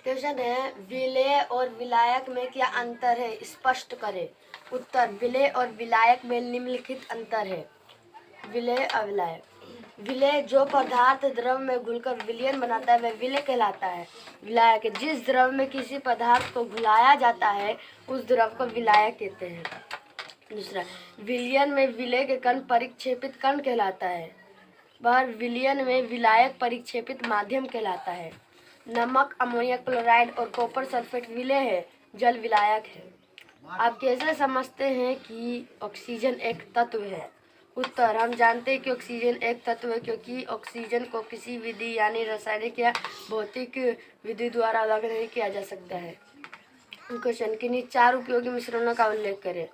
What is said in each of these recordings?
Question है, विलेय और विलायक में क्या अंतर है, स्पष्ट करें। उत्तर, विलेय और विलायक में निम्नलिखित अंतर है। विलेय अविलायक। विलेय जो पदार्थ द्रव में घुलकर विलयन बनाता है वह विलेय कहलाता है। विलायक जिस द्रव में किसी पदार्थ को घुलाया जाता है उस द्रव को विलायक कहते हैं। दूसरा, विलयन में विलेय के कण परिक्षेपित कण कहलाता है, पर विलयन में विलायक परिक्षेपित माध्यम कहलाता है। नमक, अमोनिया क्लोराइड और कॉपर सल्फेट विलेय है, जल विलायक है। आप कैसे समझते हैं कि ऑक्सीजन एक तत्व है। उत्तर, हम जानते हैं कि ऑक्सीजन एक तत्व है क्योंकि ऑक्सीजन को किसी विधि यानी रासायनिक या भौतिक विधि द्वारा अलग नहीं किया जा सकता है। क्वेश्चन, किन्हीं 4 उपयोगी मिश्रणों का उल्लेख करें।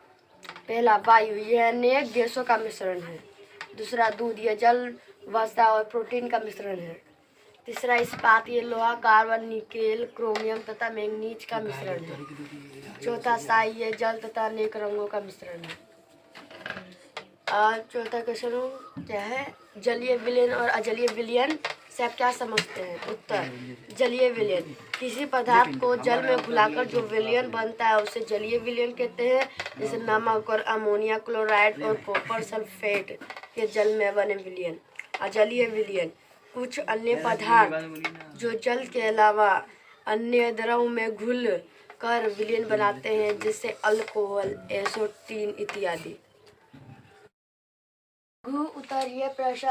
पहला, वायु, यह अनेक गैसों का मिश्रण है। दूसरा, दूध, यह जल, वसा और प्रोटीन का मिश्रण है। तीसरा, इस्पात, ये लोहा, कार्बन, निकेल, क्रोमियम तथा मैंगनीज का मिश्रण है। चौथा, साई, ये जल तथा अनेक रंगों का मिश्रण है। चौथा क्वेश्चन क्या है, जलीय विलयन और अजलीय विलयन से आप क्या समझते हैं। उत्तर, जलीय विलयन किसी पदार्थ को जल में घुलाकर जो विलयन बनता है उसे जलीय विलयन कहते हैं, जैसे नमक और अमोनिया क्लोराइड और कॉपर सल्फेट के जल में बने विलयन। अजलीय विलयन कुछ अन्य पदार्थ जो जल के अलावा अन्य द्रव में घुल कर विलयन बनाते हैं, जैसे अल्कोहल, एसिटोन इत्यादि। उत्तरीय प्रश्न।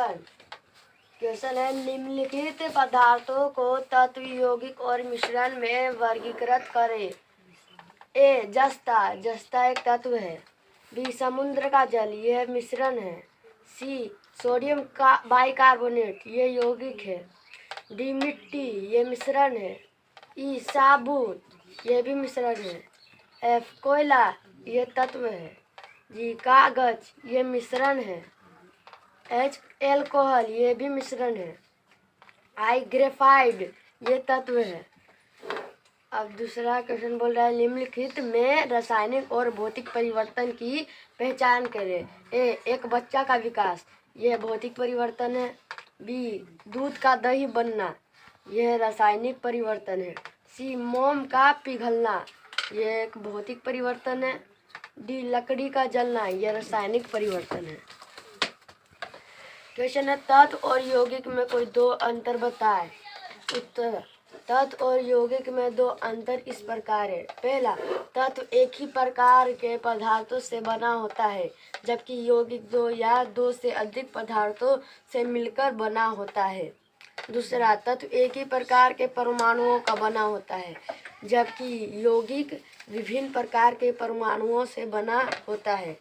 क्वेश्चन है, निम्नलिखित पदार्थों को तत्व, यौगिक और मिश्रण में वर्गीकृत करें। ए, जस्ता, जस्ता एक तत्व है। बी, समुद्र का जल, यह मिश्रण है। सी, सोडियम का बाइकार्बोनेट, यह यौगिक है। डी, मिट्टी, यह मिश्रण है। ई, साबुन, यह भी मिश्रण है। एफ, कोयला, यह तत्व है। जी, कागज, यह मिश्रण है। एच, एल्कोहल, ये भी मिश्रण है। आई, ग्रेफाइट, ये तत्व है। अब दूसरा क्वेश्चन बोल रहा है, निम्नलिखित में रासायनिक और भौतिक परिवर्तन की पहचान करें। ए, एक बच्चा का विकास, यह भौतिक परिवर्तन है। बी, दूध का दही बनना, यह रासायनिक परिवर्तन है। सी, मोम का पिघलना, यह एक भौतिक परिवर्तन है। डी, लकड़ी का जलना, यह रासायनिक परिवर्तन है। क्वेश्चन है, तत्व और यौगिक में कोई 2 अंतर बताएं। उत्तर, तत्व और यौगिक में 2 अंतर इस प्रकार है। पहला, तत्व एक ही प्रकार के पदार्थों से बना होता है, जबकि यौगिक 2 या 2 से अधिक पदार्थों से मिलकर बना होता है। दूसरा, तत्व एक ही प्रकार के परमाणुओं का बना होता है, जबकि यौगिक विभिन्न प्रकार के परमाणुओं से बना होता है।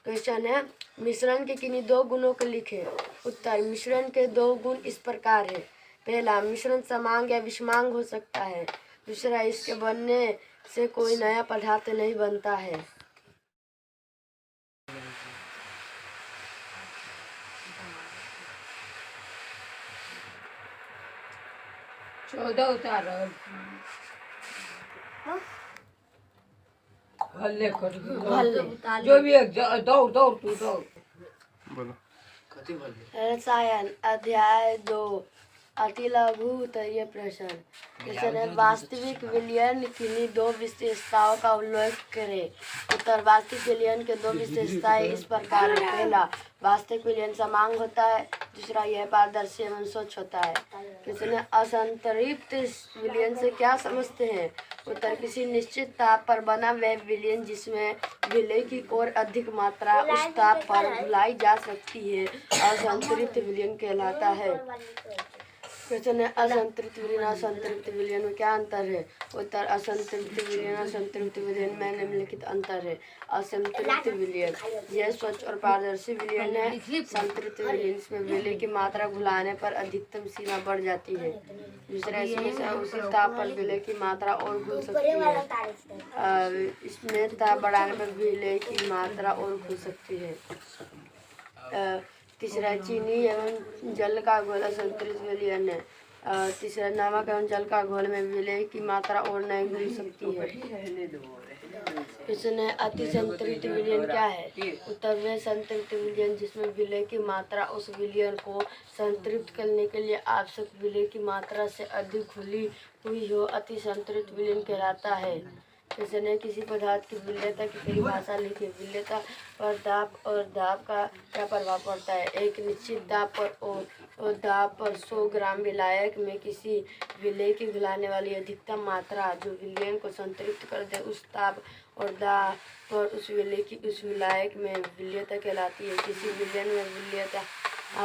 क्वेश्चन है, मिश्रण के किन्हीं 2 गुणों को लिखें। उत्तर, मिश्रण के 2 गुण इस प्रकार है। पहला, मिश्रण समांग या विषमांग हो सकता है। दूसरा, इसके बनने से कोई नया पदार्थ नहीं बनता है। जो भी एक दौड़ दौड़ तू दौड़ बोलो। रसायन अध्याय 2 अति लघु उत्तरीय प्रश्न। क्वेश्चन है, वास्तविक विलयन किन्हीं 2 विशेषताओं का उल्लेख करें। उत्तर, वास्तविक विलयन के 2 विशेषताएं इस प्रकार है। पहला, वास्तविक विलयन समांग होता है। दूसरा, यह पारदर्शी एवं स्वच्छ होता है। क्वेश्चन है, असंतृप्त विलयन से क्या समझते हैं। उत्तर, किसी निश्चित ताप पर बना वह विलयन जिसमें विलेय की और अधिक मात्रा उस ताप पर घुलाई जा सकती है, असंतृप्त विलयन कहलाता है। क्वेश्चन है, असंतृप्त विलयन असंतृप्त विलयन में क्या अंतर है। उत्तर, असंतृप्त विलयन असंतृप्त विलयन में निम्नलिखित अंतर है। असंतृप्त विलयन यह स्वच्छ और पारदर्शी विलयन है। संतृप्त विलयन इसमें विलेय की मात्रा घुलाने पर अधिकतम सीमा बढ़ जाती है। दूसरा, इसमें से उसी ताप पर विलेय की मात्रा और घुल सकती है। इसमें ताप बढ़ाने पर विलेय की मात्रा और घुल सकती है। तीसरा, चीनी एवं जल का घोल असंतृप्त विलयन है। तीसरा, नमक एवं जल का घोल में विलय की मात्रा और नहीं घुल सकती है। क्वेश्चन है, अति संतृप्त विलयन क्या है? उत्तर, वे संतृप्त विलयन जिसमें विलय की मात्रा उस विलयन को संतृप्त करने के लिए आवश्यक विलय की मात्रा से अधिक घुली हुई हो, अति संतृप्त विलयन कहलाता है। क्वेश्चन है, किसी पदार्थ की विलयता की परिभाषा लिखिए। विलयता पर दाब और दाब का क्या प्रभाव पड़ता है? एक निश्चित दाब पर और दाब पर 100 ग्राम विलायक में किसी विलय की घुलाने वाली अधिकतम मात्रा जो विलयन को संतृप्त कर दे, उस दाब और दाब पर उस विलय की उस विलायक में विलयता कहलाती है। किसी विलयन में विलयता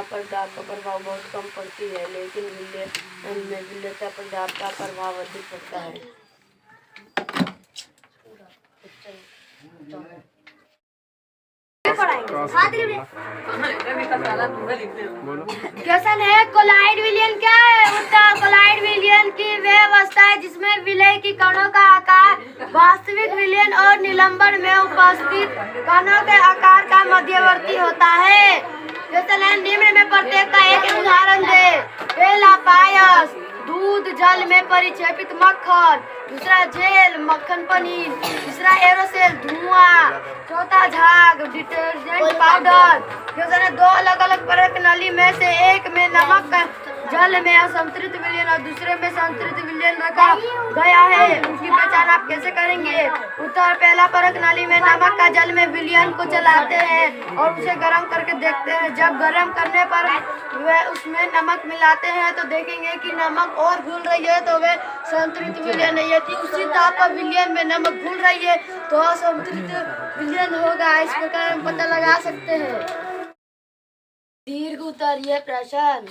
पर दाब का प्रभाव बहुत कम पड़ती है, लेकिन विलयन में विलयता पर दाब का प्रभाव अधिक पड़ता है। क्वेश्चन है, कोलाइड विलयन क्या है? उत्तर, कोलाइड विलयन की वह अवस्था है जिसमें विलय की कणों का आकार वास्तविक विलयन और निलंबन में उपस्थित कणों के आकार का मध्यवर्ती होता है। क्वेश्चन है, निम्न में प्रत्येक का एक उदाहरण दे। पहला, पायस, दूध जल में परिक्षेपित मक्खन। दूसरा, जेल, मक्खन पनीर। तीसरा, एरोसेल, धुआं। चौथा, झाग, डिटर्जेंट पाउडर। क्वेश्चन है, दो अलग अलग परत नली में से एक में नमक जल में असंतृप्त विलयन और दूसरे में संतृप्त विलयन रखा गया है, उनकी पहचान आप कैसे करेंगे? उत्तर, पहला परत नली में नमक का जल में विलयन को चलाते हैं और उसे गर्म करके देखते हैं। जब गर्म करने पर वे उसमें नमक मिलाते हैं तो देखेंगे कि नमक और घुल रही है तो वे संतृप्त विलयन है। यदि उसी ताप पर विलयन में नमक घुल रही है तो असंतृप्त विलयन होगा। इस प्रकार हम पता लगा सकते हैं। दीर्घ उत्तरीय प्रश्न।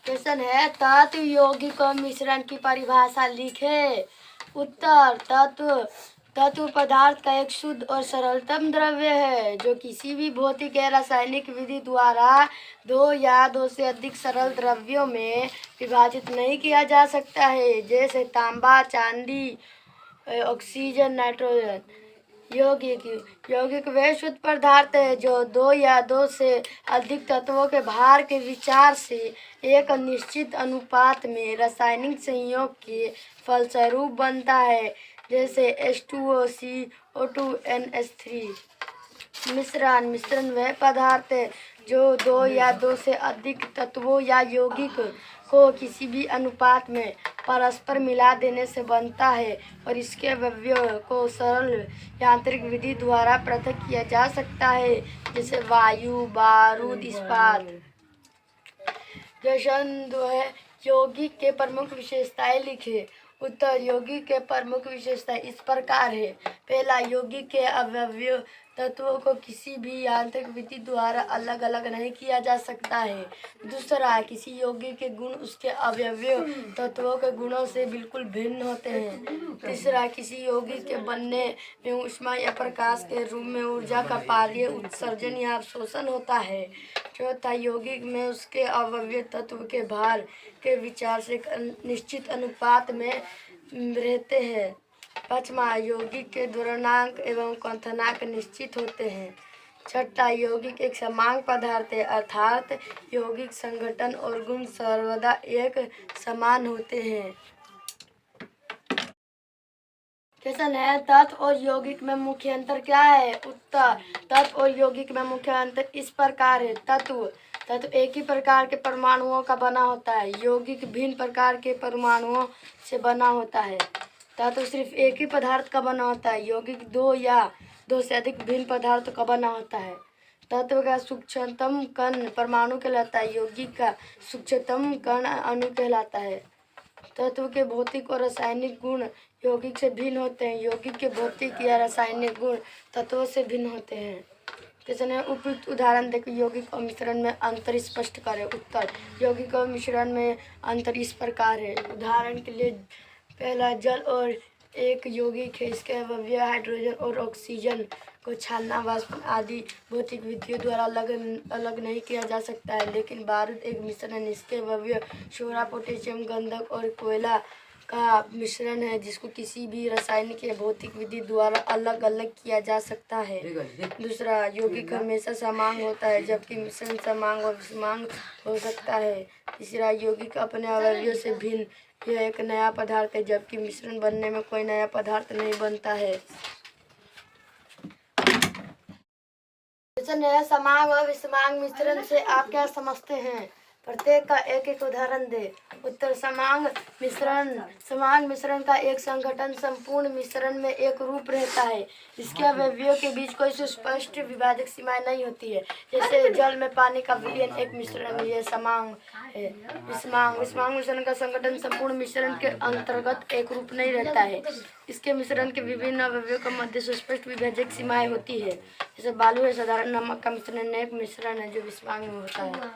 क्वेश्चन है, तत्व यौगिक और मिश्रण की परिभाषा लिखे। उत्तर, तत्व पदार्थ का एक शुद्ध और सरलतम द्रव्य है जो किसी भी भौतिक या रासायनिक विधि द्वारा दो या दो से अधिक सरल द्रव्यों में विभाजित नहीं किया जा सकता है, जैसे तांबा, चांदी, ऑक्सीजन, नाइट्रोजन। यौगिक वे शुद्ध पदार्थ है जो दो या दो से अधिक तत्वों के भार के विचार से एक निश्चित अनुपात में रासायनिक संयोग के फलस्वरूप बनता है, जैसे H2O, CO2, NH3। मिश्रण वह पदार्थ है जो दो या दो से अधिक तत्वों या यौगिक को किसी भी अनुपात में परस्पर मिला देने से बनता है और इसके अवयवों को सरल यांत्रिक विधि द्वारा पृथक किया जा सकता है, जैसे वायु, बारूद, इस्पात। क्वेश्चन 2 है, यौगिक के प्रमुख विशेषताएं लिखे। उत्तर, यौगिक के प्रमुख विशेषताएं इस प्रकार है। पहला, यौगिक के अवयव तत्वों को किसी भी यांत्रिक विधि द्वारा अलग अलग नहीं किया जा सकता है। दूसरा, किसी यौगिक के गुण उसके अवयव तत्वों के गुणों से बिल्कुल भिन्न होते हैं। तीसरा, किसी यौगिक के बनने में ऊष्मा या प्रकाश के रूप में ऊर्जा का बाह्य उत्सर्जन या अवशोषण होता है। चौथा, यौगिक में उसके अवयव तत्व के भार के विचार से एक निश्चित अनुपात में रहते हैं। पांचवा, यौगिक के द्रव्यनांक एवं क्वथनांक निश्चित होते हैं। छठा, यौगिक एक समान पदार्थ है, अर्थात यौगिक संगठन और गुण सर्वदा एक समान होते हैं। क्वेश्चन है, तत्व और यौगिक में मुख्य अंतर क्या है? उत्तर, तत्व और यौगिक में मुख्य अंतर इस प्रकार है। तत्व एक ही प्रकार के परमाणुओं का बना होता है, यौगिक भिन्न प्रकार के परमाणुओं से बना होता है। तत्व सिर्फ एक ही पदार्थ का बना होता है, यौगिक दो या दो से अधिक भिन्न पदार्थों का बना होता है। तत्व का सूक्ष्मतम कण परमाणु कहलाता है, यौगिक का सूक्ष्मतम कण अणु कहलाता है। तत्व के भौतिक और रासायनिक गुण यौगिक से भिन्न होते हैं, यौगिक के भौतिक या रासायनिक गुण तत्वों से भिन्न होते हैं। क्वेश्चन है, उपयुक्त उदाहरण देकर यौगिक और मिश्रण में अंतर स्पष्ट करें। उत्तर, यौगिक और मिश्रण में अंतर इस प्रकार है। उदाहरण के लिए, पहला, जल और एक यौगिक है, इसके अवयव हाइड्रोजन और ऑक्सीजन को छानना, वाष्पन आदि भौतिक विधियों द्वारा अलग नहीं किया जा सकता है, लेकिन बारूद एक मिश्रण है, इसके अवयव सोना, पोटेशियम, गंधक और कोयला का मिश्रण है जिसको किसी भी रासायनिक या भौतिक विधि द्वारा अलग अलग किया जा सकता है। दूसरा, यौगिक हमेशा समांग होता है जबकि मिश्रण समांग और विषमांग हो सकता है। तीसरा, यौगिक अपने अवयवों से भिन्न, यह एक नया पदार्थ है जबकि मिश्रण बनने में कोई नया पदार्थ नहीं बनता है। प्रश्न है, समांग और विषमांग मिश्रण से आप क्या समझते हैं? प्रत्येक का एक एक उदाहरण दे। उत्तर, समांग मिश्रण का एक संगठन संपूर्ण मिश्रण में एक रूप रहता है। इसके अवयवों के बीच कोई सुस्पष्ट विभाजक सीमाएं नहीं होती है। जैसे जल में पानी का विलयन एक मिश्रण है, यह समांग है। विषमांग मिश्रण का संगठन संपूर्ण मिश्रण के अंतर्गत एक रूप नहीं रहता है। इसके मिश्रण के विभिन्न अवयवों के मध्य सुस्पष्ट विभाजक सीमाएं होती है। जैसे बालू है साधारण नमक का मिश्रण एक मिश्रण है जो विषमांग में होता है।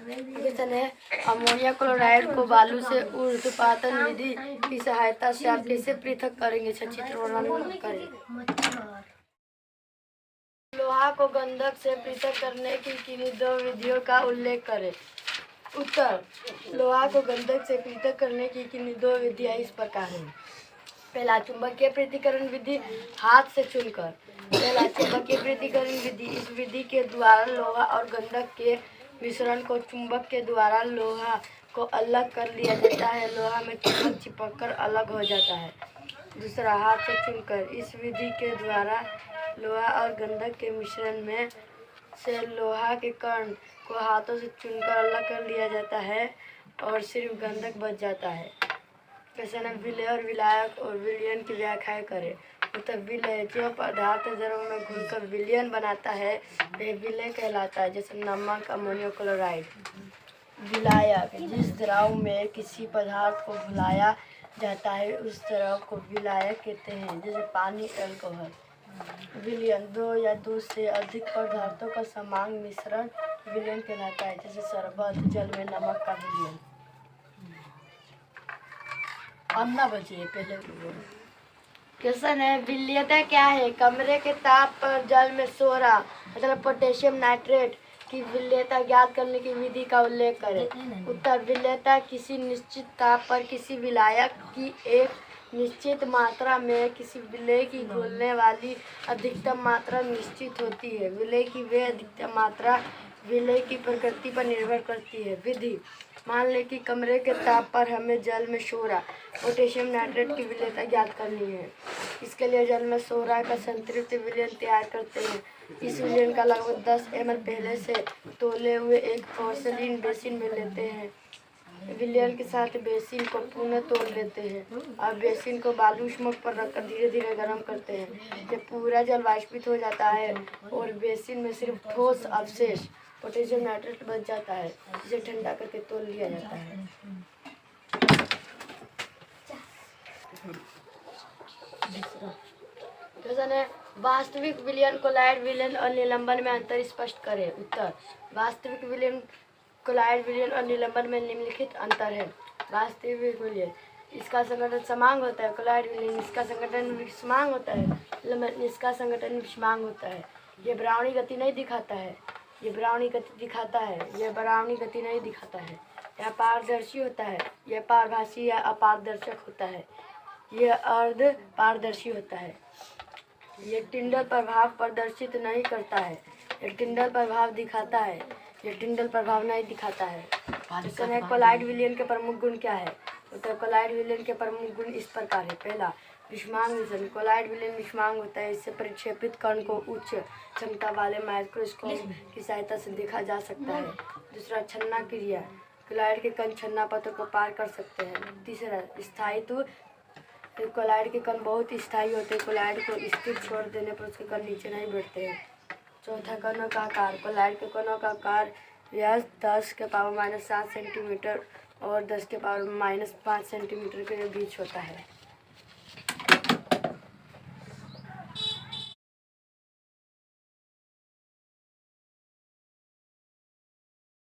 क्वेश्चन है, अमोनिया क्लोराइड को बालू से ऊर्ध्वपातन विधि की सहायता से आप कैसे पृथक करेंगे? सचित्र वर्णन करें। लोहा को गंधक से पृथक करने की किन्हीं दो विधियों का उल्लेख करें। उत्तर, लोहा को गंधक से पृथक करने की किन्हीं दो विधियां इस प्रकार हैं। पहला, चुंबकीय पृथक्करण विधि हाथ से चुनकर। इस विधि के द्वारा लोहा और गंधक के मिश्रण को चुंबक के द्वारा लोहा को अलग कर लिया जाता है। लोहा में चुंबक चिपककर अलग हो जाता है। दूसरा, हाथ से चुनकर। इस विधि के द्वारा लोहा और गंधक के मिश्रण में से लोहा के कण को हाथों से चुनकर अलग कर लिया जाता है और सिर्फ गंधक बच जाता है। क्वेश्चन है, विलय और विलायक और विलयन की व्याख्या करें। उत्तर, विलय जो पदार्थ द्रव में घुलकर विलयन बनाता है वह विलय कहलाता है, जैसे नमक, अमोनियम क्लोराइड। विलायक जिस द्रव में किसी पदार्थ को घुलाया जाता है उस द्रव को विलायक कहते हैं, जैसे पानी, अल्कोहल। विलयन दो या दो से अधिक पदार्थों का समांग मिश्रण विलयन कहलाता है, जैसे शरबत, जल में नमक का विलयन। अन्ना बचिए पहले। क्वेश्चन है, विलयता क्या है? कमरे के ताप पर जल में सोडा मतलब पोटेशियम नाइट्रेट की विलयता ज्ञात करने की विधि का उल्लेख करें। उत्तर, विलयता किसी निश्चित ताप पर किसी विलायक की एक निश्चित मात्रा में किसी विलय की घुलने वाली अधिकतम मात्रा निश्चित होती है। विलय की वे अधिकतम मात्रा विलय की प्रकृति पर निर्भर करती है। विधि, मान लें कि कमरे के ताप पर हमें जल में सोडा पोटेशियम नाइट्रेट की विलयता ज्ञात करनी है। इसके लिए जल में सोडा का संतृप्त विलयन तैयार करते हैं। इस विलयन का लगभग 10 ml पहले से तोले हुए एक पोर्सिलीन बेसिन में लेते हैं। विलयन के साथ बेसिन को पुनः तोड़ लेते हैं और बेसिन को बालू स्मोक पर रखकर धीरे धीरे गर्म करते हैं। जब पूरा जल वाष्पित हो जाता है और बेसिन में सिर्फ ठोस अवशेष पोटेशियम नाइट्रेट बच जाता है, जिसे ठंडा करके तोड़ लिया जाता है। क्वेश्चन है, वास्तविक विलयन, कोलॉइड विलयन और निलंबन में अंतर स्पष्ट करें। उत्तर, वास्तविक विलयन, कोलॉइड विलयन और निलंबन में निम्नलिखित अंतर है। वास्तविक विलयन, इसका संगठन समांग होता है। कोलॉइड विलयन, इसका संगठन विषमांग होता है। निलंबन, इसका संगठन विषमांग होता है। यह ब्राउनी गति नहीं दिखाता है। यह ब्राउनी गति दिखाता है। यह ब्राउनी गति नहीं दिखाता है। यह पारदर्शी होता है। यह पारभासी या अपारदर्शक होता है। यह अर्ध पारदर्शी होता है। यह टिंडल प्रभाव प्रदर्शित नहीं करता है। यह टिंडल प्रभाव दिखाता है। यह टिंडल प्रभाव नहीं दिखाता है। कोलॉइड विलयन के प्रमुख गुण क्या है? उत्तर, कोलॉइड विलयन के प्रमुख गुण इस प्रकार है। पहला, विषमांग मिश्रण। कोलॉइड विलयन विषमांग होता है। इससे परिक्षेपित कण को उच्च क्षमता वाले माइक्रोस्कोप की सहायता से देखा जा सकता है। दूसरा, छन्ना क्रिया। कोलॉइड के कण छन्ना पत्र को पार कर सकते हैं। तीसरा, स्थायित्व। कोलॉइड के कण बहुत स्थायी होते हैं। कोलॉइड को स्थिर छोड़ देने पर उसके कण नीचे नहीं बैठते हैं। चौथा, कणों का आकार। कोलॉइड के कणों का आकार 10⁻⁷ सेंटीमीटर और 10⁻⁵ सेंटीमीटर के बीच होता है।